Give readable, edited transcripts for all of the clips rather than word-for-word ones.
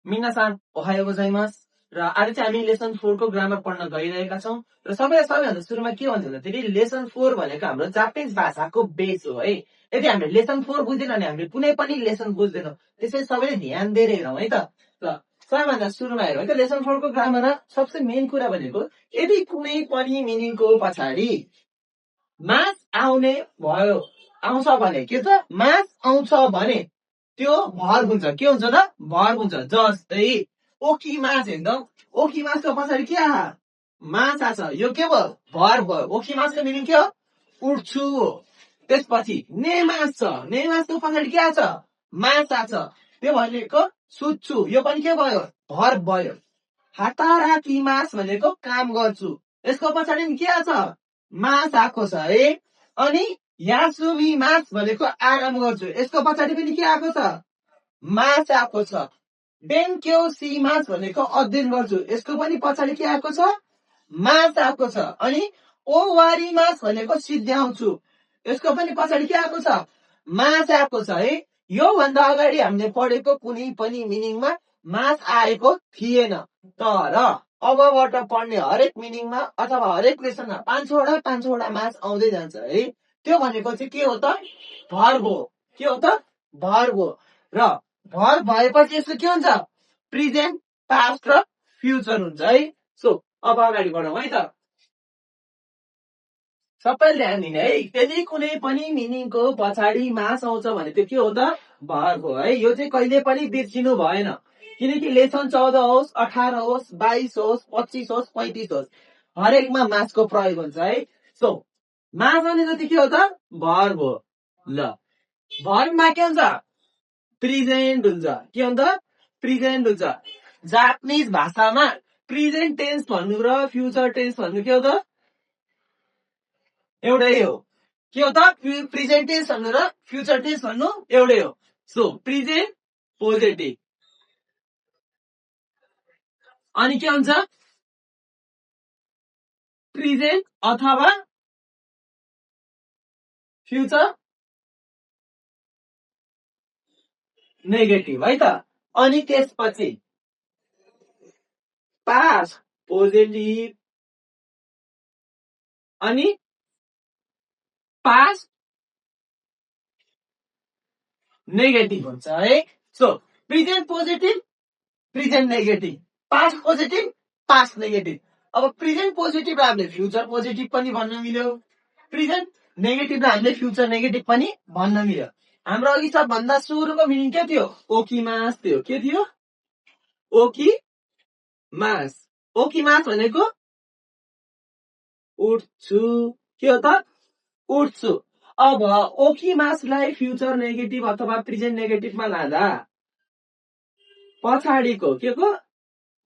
मिनासान Ohio गोजाइमास र आज चाहिँ हामी लेसन 4 को ग्रामर पढ्न गइरहेका छौं र सबैभन्दा सुरुमा के भन्छ भन्दाखेरि लेसन 4 भनेको हाम्रो जापानिज भाषाको बेस हो है। यदि हामीले लेसन 4 बुझ्दैन भने हामीले कुनै पनि लेसन बुझ्दैनौं। त्यसैले सबैले ध्यान दिएर हेरौँ है त। ल सबैभन्दा सुरुमा हेरौँ है त। लेसन 4 को ग्रामरमा सबसे मेन कुरा भनेको यदि कुनै पनि मिनिङको पछाडि मास आउने भयो आउँछ भने के छ मास आउँछ भने त्यो भर्ब हुन्छ। के हुन्छ त भर्ब हुन्छ। जस्तै ओकिमास हेर्दा ओकिमासको पछाडि के आयो मास आछ। यो के भयो भर्ब भयो। ओकिमासको मिनिङ के हो उठ्छु हो। त्यसपछि नेमास छ। नेमासको पछाडि के आछ मास आछ। त्यो भनेको सुत्छु। यो पनि के भयो भर्ब भयो। हाताराकिमास भनेको काम गर्छु। यसको पछाडि के आछ मास आएको छ है। अनि यासुमिमास भनेको आराम गर्छु। यसको पछाडि पनि के आएको छ मास आएको छ। बेन्क्योसिमास भनेको अध्ययन गर्छु। यसको पनि पछाडि के आएको छ मास आएको छ। अनि ओवारिमास भनेको सिद्ध्याउँछु। यसको पनि पछाडि के आएको छ मास आएको छ है। यो भन्दा अगाडि हामीले पढेको कुनै पनि मिनिङमा मास आएको थिएन। तर अबबाट पढ्ने हरेक मिनिङमा अथवा हरेक लेसनमा 5 वटा मास आउँदै जान्छ है। त्यो भनेको चाहिँ के हो त भर्ब हो। के हो त भर्ब हो। र भर्ब भएपछि यसको के हुन्छ प्रेजेन्ट पास्ट र फ्युचर हुन्छ है। सो अब अगाडि बढौँ है त। सबैले ध्यान दिने है। यदि कुनै पनि मिनिङको पछाडि मास आउँछ भने त्यो के हो त भर्ब हो है। यो चाहिँ कहिले पनि बिर्सिनु भएन। किनकि लेसन 14 होस् 18 होस् 22 होस् 25 होस् 35 होस् हरेकमा मासको प्रयोग हुन्छ है। सो मास आउने जति के हो त भर्ब हो। ल भर्बमा के हुन्छ प्रेजेन्ट हुन्छ। के हुन्छ प्रेजेन्ट हुन्छ। जापानिज भाषामा प्रेजेन्ट टेन्स भन्नु र फ्युचर टेन्स भन्नु के हो त एउटै हो। के हो त प्रेजेन्ट टेन्स भन्नु र फ्युचर टेन्स भन्नु एउटै हो। सो प्रेजेन्ट पोजिटिभ अनि के हुन्छ प्रेजेन्ट अथवा फ्युचर नेगेटिभ है त। अनि त्यसपछि पास्ट पोजिटिभ अनि पास्ट नेगेटिभ हुन्छ है। So present positive present negative past positive past negative. अब प्रेजेन्ट पोजिटिभ हामीले फ्युचर पोजिटिभ पनि भन्न मिल्यो। प्रेजेन्ट नेगेटिभ हामीले फ्युचर नेगेटिभ पनि भन्न मिल्यो। हाम्रो अघि सबभन्दा सुरुको मिनिङ के थियो ओकिमास थियो। के थियो ओकिमास। ओकिमास भनेको उठ्छु। के हो त उठ्छु। अब ओकिमासलाई फ्युचर नेगेटिभ अथवा प्रेजेन्ट नेगेटिभमा लाँदा पछाडिको के को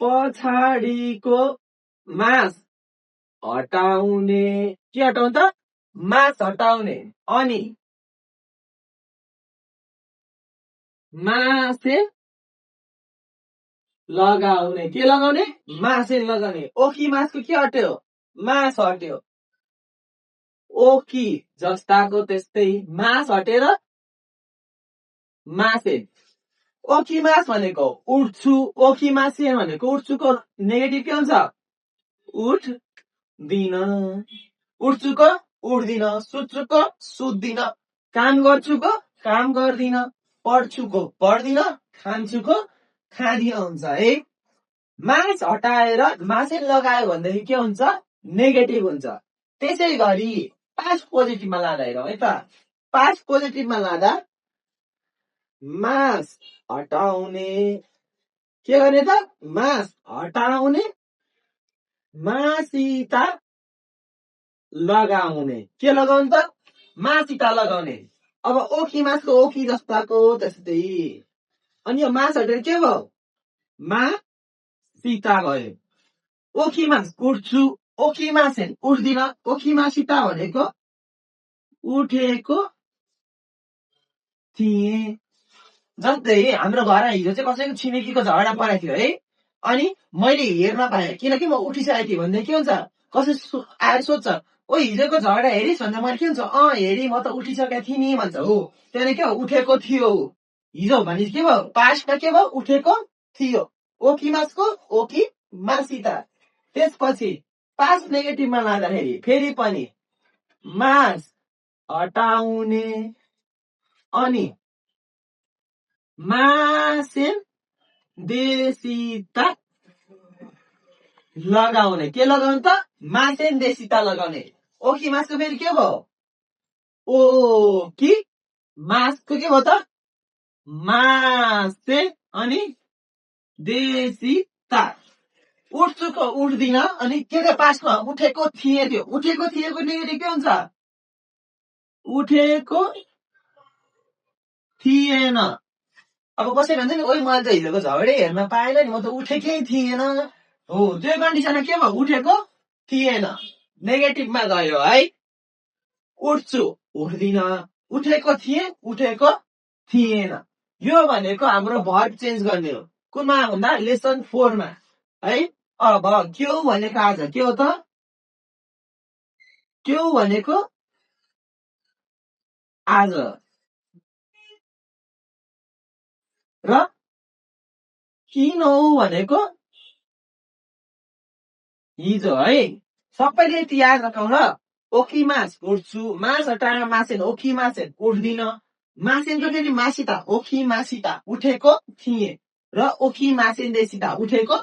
पछाडिको मास हटाउने। के हटाउने त मास हटाउने। अनि मासे लगाउने। के लगाउने मासे लगाउने। ओकिमासको के हट्यो मास हट्यो। ओकी जस्ताको त्यस्तै मास हटेर मासे। ओकिमास भनेको उठ्छु। ओकिमासे भनेको उठ्छुको नेगेटिभ के हुन्छ उठ्दिन। उठ्छुको उठ्दिन। सुत्छुको सुत्दिन। काम गर्छुको काम गर्दिन। पढ्छुको पढ्दिन। खान्छुको खाँदिन हुन्छ है। मास हटाएर मासे लगायो भनेदेखि के हुन्छ नेगेटिभ हुन्छ। त्यसै गरी पास्ट पोजिटिभमा लाँदा हेरौँ है त। पास्ट पोजिटिभमा लाँदा मास हटाउने। के गर्ने त मास हटाउने मासिता लगाउने। के लगाउने त मासिता लगाउने। अब ओकिमासको ओकी जस्ताको त्यस्तै। अनि यो मास हटेर के भयो मासिता भयो। ओकिमास उठ्छु। ओकिमासेन उठ्दिन। ओकिमासिता भनेको उठेको थिएँ। जस्तै हाम्रो घर हिजो चाहिँ कसैको छिमेकीको झगडा परेको थियो है। अनि मैले हेर्न पाएँ किनकि म उठिसकेको थिएँ भन्दा के हुन्छ कसै आएर सोध्छ ओ हिजोको झगडा हेरिस् भन्दा मैले के हुन्छ हेरी म त उठिसकेको थिएँ नि भन्छ हो। त्यहाँदेखि के उठेको थियो हिजो भने के भयो पास्टमा के भयो उठेको थियो ओकिमासको ओकिमासिता। त्यसपछि पास्ट नेगेटिभमा लाँदाखेरि फेरि पनि मास हटाउने अनि मासेन देशिता लगाउने। के लगाउने त? मासेन देशिता लगाउने। ओकिमासको फेरि के भयो? ओकी मासको के भयो त? मासे अनि देशिता। उठ्छुको उठ्दिन अनि के थियो पास्टमा? उठेको थिए थियो। उठेको थिएको नेगेटिभ के हुन्छ? उठेको थिएन। अब कसै भन्छ नि ओइ मैले त हिजोको झगडै हेर्न पाएन नि, म त उठेकै थिएन। हो त्यो कन्डिसनमा के भयो? उठेको थिएन। नेगेटिभमा गयो है। उठ्छु उठ्दिन, उठेको थिए उठेको थिएन। यो भनेको हाम्रो भर्ब चेन्ज गर्ने हो। कुनमा भन्दा लेसन 4 मा है। अब क्यौ भनेको आज के हो त? क्यौ भनेको आज र किन भनेको हिजो है। सबैले यति याद राखौँ ल। ओकिमास उठ्छु, मास हटाएर मासेन ओकिमासेन उठ्दिन, मासेनको फेरि मासिता ओकिमासिता उठेको थिए र ओकिमासेन देशिता उठेको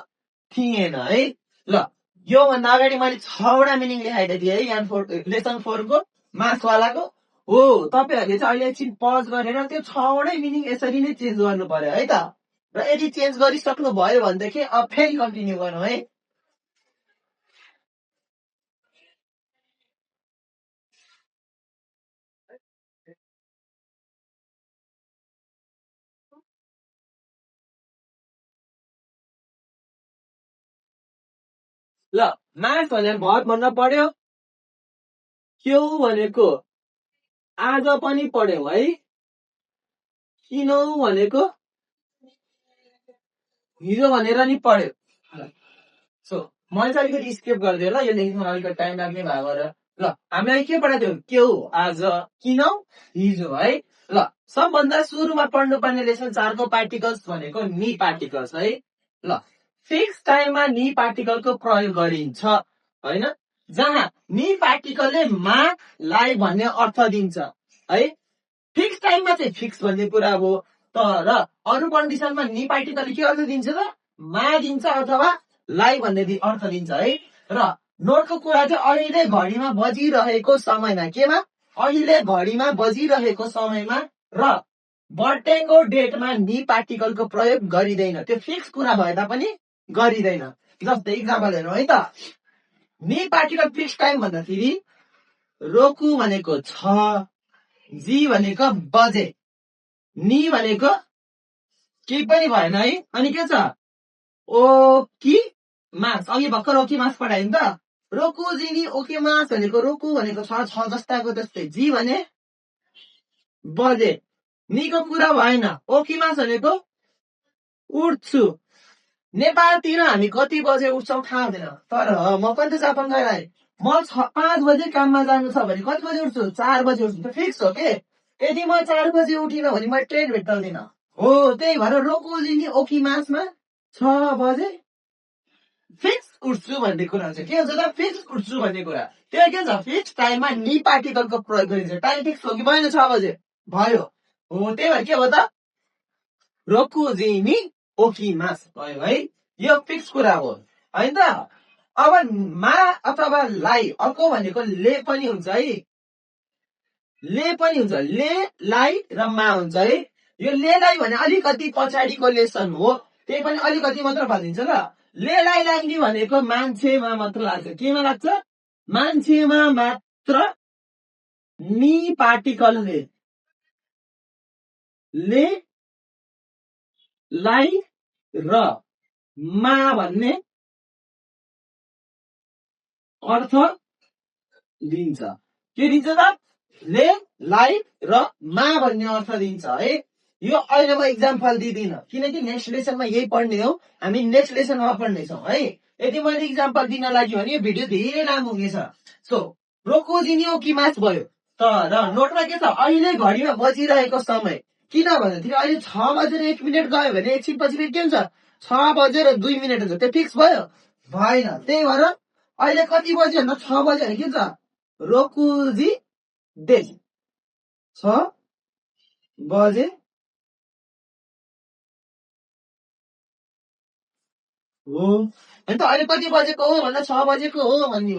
थिएन है। ल योभन्दा अगाडि मैले 6वटा मिनिङ लेखाएको थिएँ है यहाँ लेसन 4 को मासवालाको। हो तपाईँहरूले चाहिँ अहिले एकछिन पज गरेर त्यो 6वटै मिनिङ यसरी नै चेन्ज गर्नु पर्यो है त। र यदि चेन्ज गरिसक्नु भयो भनेदेखि अब फेरि कन्टिन्यू गरौँ है। ल मास भनेर भर्ब भन्न पर्यो। क्यौ भनेको आज पनि पढ्यौ है। किनौ भनेको हिजो भनेर नि पढ्यो। सो मैले चाहिँ अलिकति स्किप गरिदिएँ ल, यो लेख्न अलिकति टाइम लाग्ने भएर। ल हामीलाई के पढाएको थियो? क्यौ आज, किनौ हिजो है। ल सबभन्दा सुरुमा पढ्नुपर्ने लेसन 4 को पार्टिकल्स भनेको नि पार्टिकल्स है। ल फिक्स टाइममा नि पार्टिकलको प्रयोग गरिन्छ हैन। जहाँ नि पार्टिकलले मा लाई भन्ने अर्थ दिन्छ है। फिक्स टाइममा चाहिँ फिक्स भन्ने कुरा हो। तर अरू कन्डिसनमा नि पार्टिकलले के अर्थ दिन्छ त? मा दिन्छ अथवा लाई भन्ने अर्थ दिन्छ है। र नोटको कुरा चाहिँ अहिले घडीमा बजिरहेको समयमा, केमा? अहिले घडीमा बजिरहेको समयमा र बर्थडेको डेटमा नि पार्टिकलको प्रयोग गरिँदैन। त्यो फिक्स कुरा भए तापनि गरिँदैन। जस्तै इक्जाम्पल हेरौँ है त। नि पार्टिकल फिक्स टाइम भन्दाखेरि रोकु भनेको छ, जी भनेको बजे, नि भनेको केही पनि भएन है। अनि के छ? ओकी मास। अघि भर्खर ओकी मास पढायो नि त। रोकु जिनी ओके मास भनेको रोकु भनेको छ जस्ताको त्यस्तै, जी भने बजे, निको कुरा भएन। ओकी मास भनेको उठ्छु। नेपालतिर हामी कति बजे उठ्छौँ थाहा हुँदैन। तर म पनि त जापान गएर आएँ। म 5 बजे काममा जानु छ भने कति बजे उठ्छु? 4 बजे उठ्छु। फिक्स हो के। यदि म 4 बजे उठिन भने म ट्रेन भेट्टाउँदिन। हो त्यही भएर रोकुजिनी ओकिमासमा 6 बजे फिक्स उठ्छु भन्ने कुरा हुन्छ। के हुन्छ त? फिक्स उठ्छु भन्ने कुरा। त्यो के छ? फिक्स टाइममा नि पार्टिकलको प्रयोग गरिन्छ। टाइम फिक्स हो कि भएन? 6 बजे भयो। हो त्यही भएर के भयो त? रोकुजिनी ओकिमास भयो है। यो फिक्स कुरा हो हैन त। अब मा अथवा लाई अर्को भनेको ले पनि हुन्छ है। ले पनि हुन्छ। ले लाई र मा हुन्छ है। यो ले लाई भने अलिकति पछाडिको लेसन हो, त्यही पनि अलिकति मात्र भनिदिन्छ ल। ले लाई लाग्ने भनेको मान्छेमा मात्र लाग्छ। केमा लाग्छ? मान्छेमा मात्र नि पार्टिकलले ले लाई र मा भन्ने अर्थ दिन्छ। के दिन्छ त? ले लाई र मा भन्ने अर्थ दिन्छ है। यो अहिले म इक्जाम्पल दिदिन किनकि नेक्स्ट लेसनमा यही पढ्ने हो। हामी नेक्स्ट लेसनमा पढ्नेछौँ है। यदि मैले इक्जाम्पल दिन लाग्यो भने यो भिडियो धेरै लामो हुनेछ। सो रोकुजिनी ओकिमास भयो। तर नोटमा के छ? अहिले घडीमा बजिरहेको समय। किन भन्दाखेरि अहिले 6 बजेर 1 मिनेट गयो भने एकछिन पछि फेरि के हुन्छ? 6:02 हुन्छ त्यो फिक्स भयो भएन। त्यही भएर अहिले कति बज्यो भन्दा 6 बज्यो भने के छ रोकुजी देश 6 बजे हो होइन त। अहिले कति बजेको हो भन्दा 6 बजेको हो भन्ने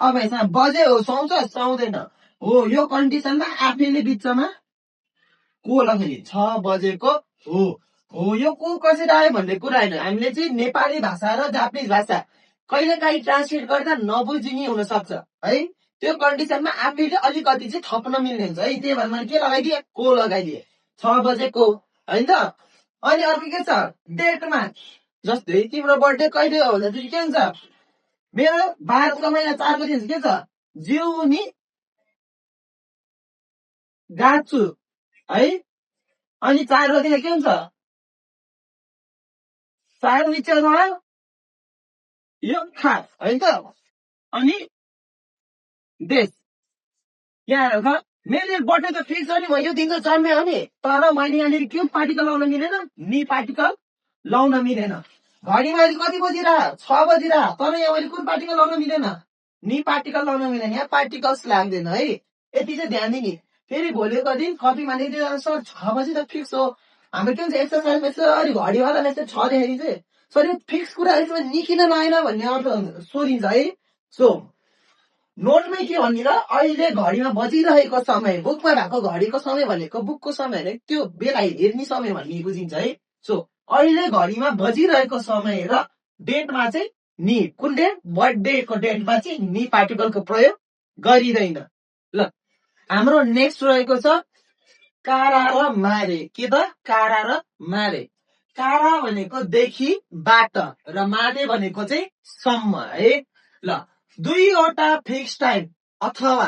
अब यसमा बजे हो सुहाउँछ सुहाउँदैन हो। यो कन्डिसनमा आफैले बिचमा को लग्ने 6 बजेको हो यो को कसरी आयो भन्ने कुरा होइन। हामीले चाहिँ नेपाली भाषा र जापानिज भाषा कहिले काहीँ ट्रान्सलेट गर्दा नबुझिने हुन सक्छ है। त्यो कन्डिसनमा आफैले अलिकति चाहिँ थप्न मिल्ने हुन्छ है। त्यही भएर मैले के लगाइदिएँ को लगाइदिएँ 6 बजेको होइन त। अनि अर्को के छ डेटमा जस्तै तिम्रो बर्थडे कहिले हो भन्दाखेरि के हुन्छ मेरो 12 महिना 4 गते के छ जिउनी गाछु है। अनि 4 गते के हुन्छ 4 विचरमा यो खा होइन त। अनि देश यहाँ मेरो बर्थडे त फिक्स हो नि म यो दिन त जन्मे हो नि। तर मैले यहाँनिर के पार्टिकल लाउन मिलेन नि पार्टिकल लाउन मिलेन। घडीमा कति बजिरह 6 बजिरह तर यहाँ मैले कुन पार्टिकल लाउन मिलेन नि पार्टिकल लाउन मिलेन। यहाँ पार्टिकल्स लाग्दैन है यति चाहिँ ध्यान दिने। फेरि भोलिको दिन कपीमा लेखिदिनु सर 6 बजी त फिक्स हो हाम्रो के हुन्छ एक्सर्साइज यसरी घडीवालालाई चाहिँ 6 देखेपछि चाहिँ सर यो फिक्स कुरा यसमा नि किन लगाएन भन्ने अर्थ सोधिन्छ है। सो नोटमै के भन्ने र अहिले घडीमा बजिरहेको समय बुकमा भएको घडीको समय भनेको बुकको समय भनेको त्यो बेला हेर्ने समय भन्ने बुझिन्छ है। सो अहिले घडीमा बजिरहेको समय र डेटमा चाहिँ नि कुन डेट बर्थडेको डेटमा चाहिँ नि पार्टिकलको प्रयोग गरिँदैन। ल हाम्रो नेक्स्ट रहेको छ कारा र मारे। के त कारा र मारे। कारा भनेको देखि बाट र मारे भनेको चाहिँ सम्म है। ल दुईवटा फिक्स टाइम अथवा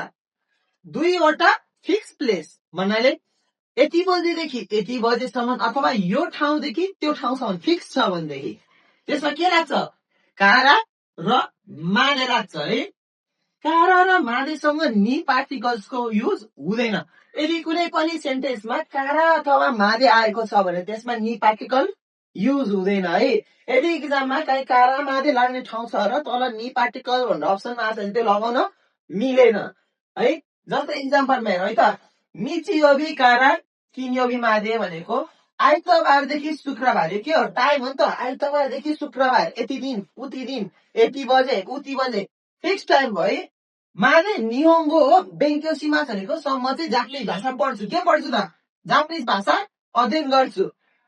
दुईवटा फिक्स प्लेस भन्नाले यति बजेदेखि यति बजेसम्म अथवा यो ठाउँदेखि त्यो ठाउँसम्म फिक्स छ भनेदेखि त्यसमा के लाग्छ कारा र माने लाग्छ है। कारा र मानेसँग नि पार्टिकल्सको युज हुँदैन। यदि कुनै पनि सेन्टेन्समा कारा अथवा मादे आएको छ भने त्यसमा नि पार्टिकल युज हुँदैन है। यदि इक्जाममा कहीँ कारा मादे लाग्ने ठाउँ छ र तल नि पार्टिकल भनेर अप्सनमा आछ भने त्यो लगाउन मिलेन है। जस्तै इक्जाम्पलमा हेरौँ है त मिचियोबी कारा किन्योबी मादे भनेको आइतबारदेखि शुक्रबार के हो टाइम हो नि त। आइतबारदेखि शुक्रबार यति दिन उति दिन यति बजे उति बजे फिक्स टाइम भयो है। माने निहोङ्गो हो बेङ्क्योसीमा भनेको सम्म चाहिँ जापानिज भाषा पढ्छु। के पढ्छु त जापानिज भाषा अध्ययन गर्छु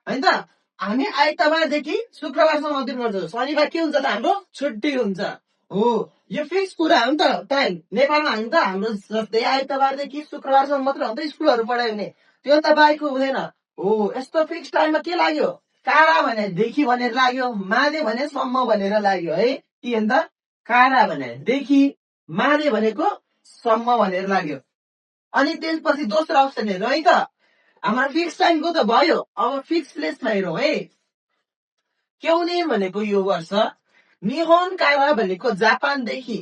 होइन त। हामी आइतबारदेखि शुक्रबारसम्म अध्ययन गर्छौँ। शनिबार के हुन्छ त हाम्रो छुट्टी हुन्छ हो। यो फिक्स कुरा हो नि त टाइम। नेपालमा हामी त हाम्रो जस्तै आइतबारदेखि शुक्रबारसम्म मात्र हो नि त स्कुलहरू पढायो भने त्यो त बाहेक हुँदैन हो। यस्तो फिक्स टाइममा के लाग्यो कारा भने देखि भनेर लाग्यो मादे भने सम्म भनेर लाग्यो है। के अन्त कारा भने देखि मादे भनेको सम्म भनेर लाग्यो। अनि त्यसपछि दोस्रो अप्सन हेरौँ है त हाम्रो फिक्स टाइमको त भयो। अब फिक्स प्लेसमा हेरौँ है। क्याउने भनेको यो वर्ष निहोन कारा भनेको जापानदेखि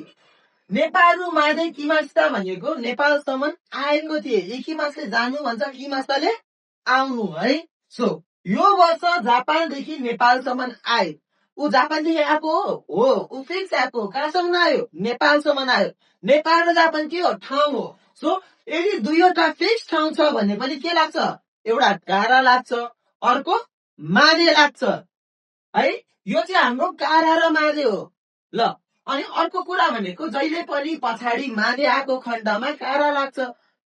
नेपालु मादे किमास्ता भनेको नेपालसम्म आएको थिए। इकिमासले जानु भन्छ किमास्ताले आउनु है। सो यो वर्ष जापानदेखि नेपालसम्म आए ऊ जापानदेखि आएको हो ऊ फिक्स आएको कहाँसम्म आयो नेपालसम्म आयो। नेपाल र जापान के हो ठाउँ हो। सो यदि दुईवटा फिक्स ठाउँ छ भने पनि के लाग्छ एउटा कारा लाग्छ अर्को मादे लाग्छ है। यो चाहिँ हाम्रो कारा र मादे हो। ल अनि अर्को कुरा भनेको जहिले पनि पछाडि मादे आएको खण्डमा कारा लाग्छ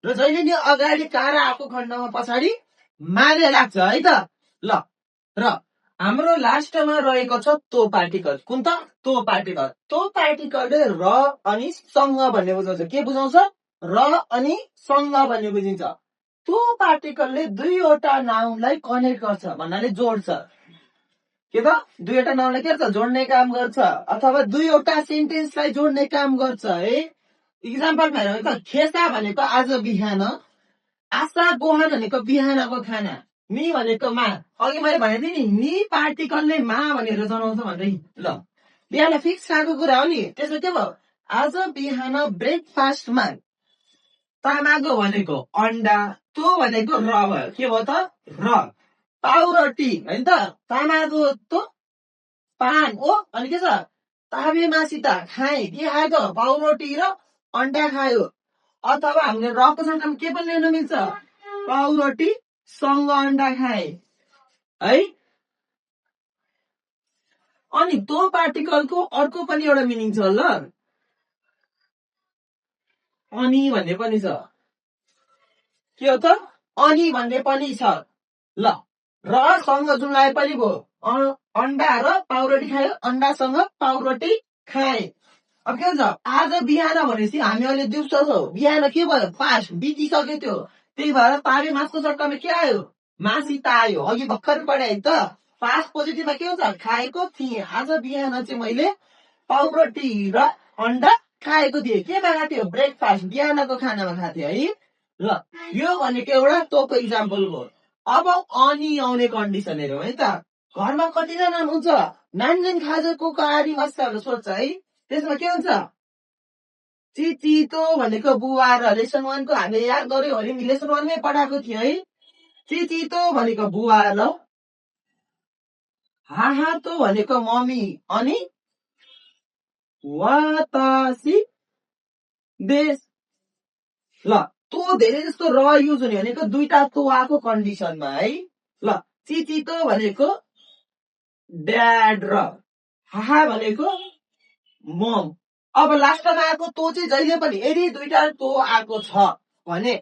र जहिले नि अगाडि कारा आएको खण्डमा पछाडि मादे लाग्छ है त। ल र हाम्रो लास्टमा रहेको छ तो पार्टिकल। कुन त तो पार्टिकल। तो पार्टिकलले र अनि सँग भन्ने बुझाउँछ। के बुझाउँछ र अनि सँग भन्ने बुझिन्छ। तो पार्टिकलले दुईवटा नाउनलाई कनेक्ट गर्छ भन्नाले जोड्छ। के त दुईवटा नाउनलाई के गर्छ जोड्ने काम गर्छ अथवा दुईवटा सेन्टेन्सलाई जोड्ने काम गर्छ है। इक्जाम्पलमा हेरौँ त खेसा भनेको आज बिहान आशा गोहान भनेको बिहानको खाना नि भनेको मा। अघि मैले भनेको थिएँ नि पार्टिकलले मा भनेर जनाउँछ भन्दै। ल बिहान फिक्स खाएको कुरा हो नि। त्यसमा के भयो आज बिहान ब्रेकफास्टमा तामागो भनेको अन्डा तो भनेको र भयो। के भयो त र पाउरोटी होइन त तामागो तो पान ओ अनि के छ ताबेमासिता खाए के खायो त पाउरोटी र अन्डा खायो अथवा हामीले रको सट्टामा के पनि ल्याउन मिल्छ पाउरोटी सँग अन्डा खाए है अनि त्यो पार्टिकलको अर्को पनि एउटा मिनिङ छ ल अनि भन्ने पनि छ के हो त अनि भन्ने पनि छ ल र सँग जुन लाए पनि भयो अन्डा र पाउरोटी खायो अन्डासँग पाउरोटी खाए अब के हुन्छ आज बिहान भनेपछि हामी अहिले दिउँसो छौ बिहान के भयो पास बितिसक्यो त्यो त्यही भएर ताबे मासको सट्टामा के आयो मासिता आयो अघि भर्खर पढाए त पास पोजिटिभमा के हुन्छ खाएको थिएँ आज बिहान चाहिँ मैले पाउरोटी र अन्डा खाएको थिएँ केमा खाएको थियो ब्रेकफास्ट बिहानको खानामा खाएको थिएँ है ल यो भनेको एउटा तोको इक्जाम्पल भयो अब अनि आउने कन्डिसन हेरौँ है त घरमा कतिजना हुन्छ नान्जेन खाजाको कारी मस्ताहरू सोध्छ है त्यसमा के हुन्छ चिचितो भनेको बुवा र लेसन 1 को हामीले याद गर्यो भने लेसन 1 मै पढाएको थियो है चिचितो भनेको बुवा र हाहातो भनेको मम्मी अनि वातासी देश ल तो धेरै जस्तो र युज हुने भनेको दुईटा तो आएको कन्डिसनमा है ल चिचितो भनेको ड्याड र हाहा भनेको मम अब लास्टमा आएको तो चाहिँ जहिले पनि यदि दुईटा तो आएको छ भने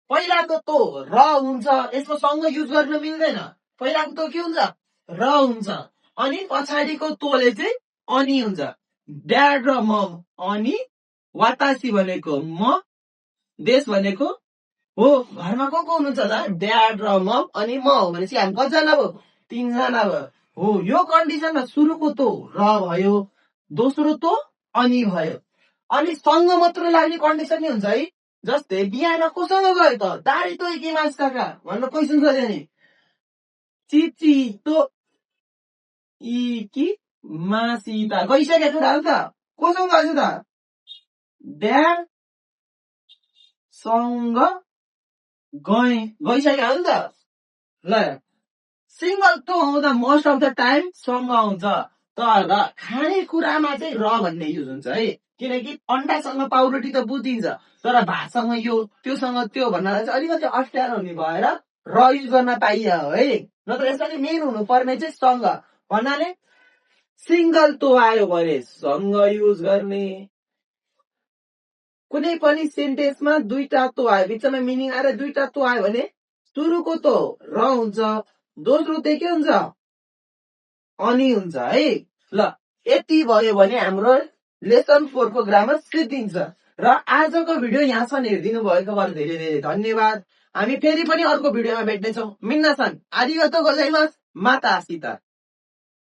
पहिलाको तो र हुन्छ यसको सँग युज गर्न मिल्दैन पहिलाको तो के हुन्छ र हुन्छ अनि पछाडिको तोले चाहिँ अनि हुन्छ ड्याड र मम अनि वातासी भनेको म देश भनेको हो घरमा को हुनुहुन्छ त ड्याड र मम अनि म हो भनेपछि हामी कतिजना भयो 3 जना भयो हो यो कन्डिसनमा सुरुको तो र भयो दोस्रो तो अनि भयो अनि सँग मात्र लाग्ने कन्डिसन नै हुन्छ है जस्तै बिहान कोसँग गयो त दारी तो के मास काका भनेर क्वेसन सोध्यो नि चिची तो इकी मासिता गइसकेको छ त कोसँग गएछ त ड्याड सँग गइसक्यो हो नि त ल सिंगल तो आउँदा मोस्ट अफ द टाइम सँग आउँछ तर खानेकुरामा चाहिँ र भन्ने युज हुन्छ है किनकि अन्डासँग पाउरोटी त बुझिन्छ तर भातसँग यो त्योसँग त्यो भन्नलाई चाहिँ अलिकति अप्ठ्यारो हुने भएर र युज गर्न पाइयो है नत्र यसमा चाहिँ मेन हुनुपर्ने चाहिँ सँग भन्नाले सिंगल तो आयो भने सँग युज गर्ने कुनै पनि सेन्टेन्समा दुईटा तो आयो बिचमा मिनिङ आएर दुईटा तो आयो भने सुरुको तो र हुन्छ दोस्रो चाहिँ के हुन्छ अनि हुन्छ है ल यति भयो भने हाम्रो लेसन 4 को ग्रामर सिद्धिन्छ र आजको भिडियो यहाँसम्म हेरिदिनु भएकोबाट धेरै धेरै धन्यवाद हामी फेरि पनि अर्को भिडियोमा भेट्नेछौँ मिन्नासन आरिगातो गोजाइमास माता सीता